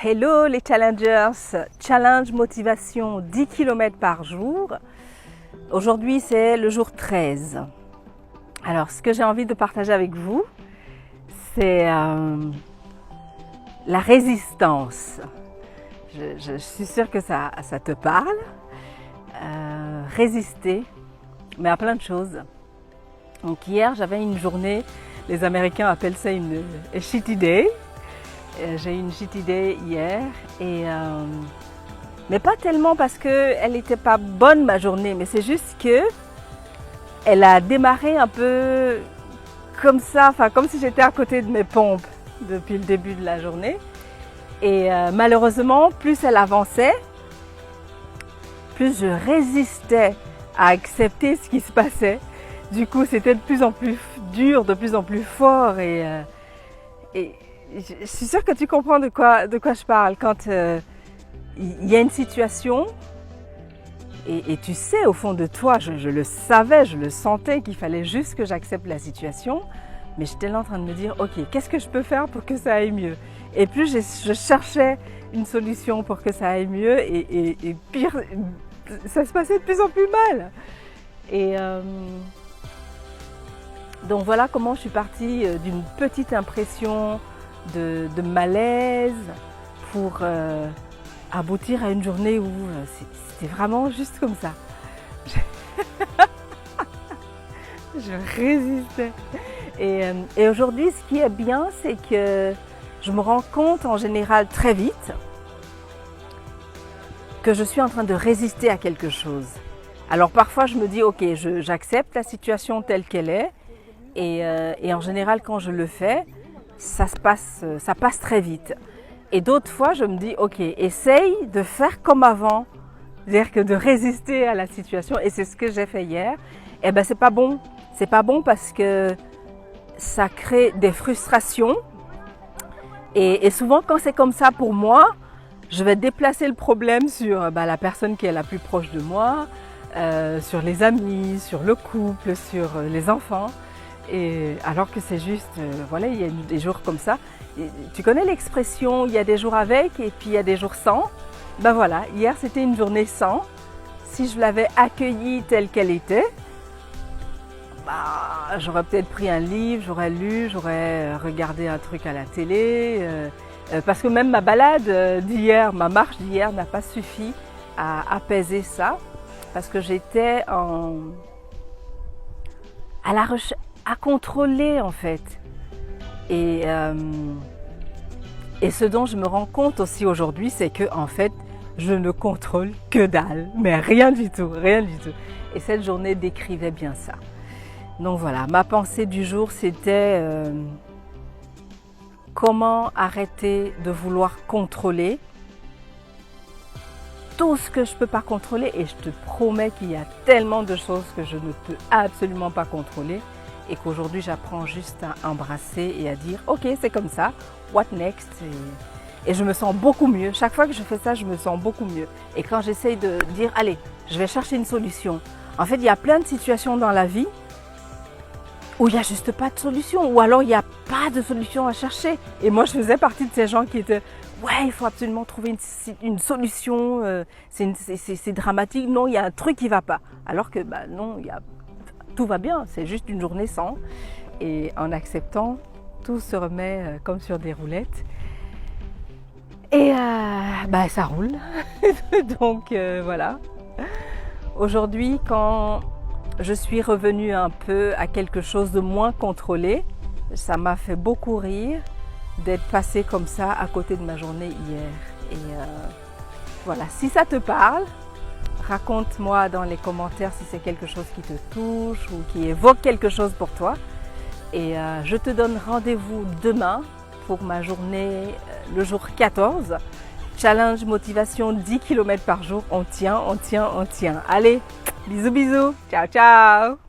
Hello les challengers, challenge motivation 10 km par jour. Aujourd'hui c'est le jour 13. Alors ce que j'ai envie de partager avec vous, c'est la résistance. Je suis sûre que ça te parle. Résister, mais à plein de choses. Donc hier j'avais une journée, les Américains appellent ça une shitty day. J'ai eu une shitty day hier, mais pas tellement parce qu'elle n'était pas bonne ma journée, mais c'est juste que elle a démarré un peu comme ça, enfin comme si j'étais à côté de mes pompes depuis le début de la journée. Et malheureusement, plus elle avançait, plus je résistais à accepter ce qui se passait. Du coup, c'était de plus en plus dur, de plus en plus fort et je suis sûre que tu comprends de quoi je parle. Quand il y a une situation et tu sais au fond de toi, je le savais, je le sentais qu'il fallait juste que j'accepte la situation, mais j'étais là en train de me dire, ok, qu'est-ce que je peux faire pour que ça aille mieux? Et plus je cherchais une solution pour que ça aille mieux et pire, ça se passait de plus en plus mal. Et donc voilà comment je suis partie d'une petite impression de malaise pour aboutir à une journée où c'était vraiment juste comme ça. Je résistais. Et aujourd'hui, ce qui est bien, c'est que je me rends compte en général très vite que je suis en train de résister à quelque chose. Alors parfois, je me dis, ok, j'accepte la situation telle qu'elle est. Et en général, quand je le fais, ça passe très vite. Et d'autres fois, je me dis, ok, essaye de faire comme avant, c'est-à-dire que de résister à la situation. Et c'est ce que j'ai fait hier. Et ben, c'est pas bon. C'est pas bon parce que ça crée des frustrations. Et souvent, quand c'est comme ça pour moi, je vais déplacer le problème sur la personne qui est la plus proche de moi, sur les amis, sur le couple, sur les enfants. Et alors que c'est juste, voilà, il y a des jours comme ça. Et tu connais l'expression, il y a des jours avec et puis il y a des jours sans. Ben voilà, hier c'était une journée sans. Si je l'avais accueillie telle qu'elle était, j'aurais peut-être pris un livre, j'aurais lu, j'aurais regardé un truc à la télé. Parce que même ma balade d'hier, ma marche d'hier n'a pas suffi à apaiser ça. Parce que j'étais à la recherche, à contrôler en fait. Et ce dont je me rends compte aussi aujourd'hui, c'est que en fait, je ne contrôle que dalle, mais rien du tout, rien du tout. Et cette journée décrivait bien ça. Donc voilà, ma pensée du jour, c'était comment arrêter de vouloir contrôler tout ce que je ne peux pas contrôler. Et je te promets qu'il y a tellement de choses que je ne peux absolument pas contrôler. Et qu'aujourd'hui j'apprends juste à embrasser et à dire ok, c'est comme ça, what next, et je me sens beaucoup mieux. Chaque fois que je fais ça, je me sens beaucoup mieux. Et quand j'essaye de dire allez, je vais chercher une solution, en fait il y a plein de situations dans la vie où il n'y a juste pas de solution, ou alors il n'y a pas de solution à chercher. Et moi je faisais partie de ces gens qui étaient ouais, il faut absolument trouver une solution, c'est dramatique, non, il y a un truc qui ne va pas. Alors que non, tout va bien, c'est juste une journée sans. Et en acceptant, tout se remet comme sur des roulettes. Et ça roule. Donc voilà. Aujourd'hui, quand je suis revenue un peu à quelque chose de moins contrôlé, ça m'a fait beaucoup rire d'être passée comme ça à côté de ma journée hier. Et voilà, si ça te parle, raconte-moi dans les commentaires si c'est quelque chose qui te touche ou qui évoque quelque chose pour toi. Et je te donne rendez-vous demain pour ma journée, le jour 14. Challenge motivation 10 km par jour. On tient, on tient, on tient. Allez, bisous, bisous. Ciao, ciao.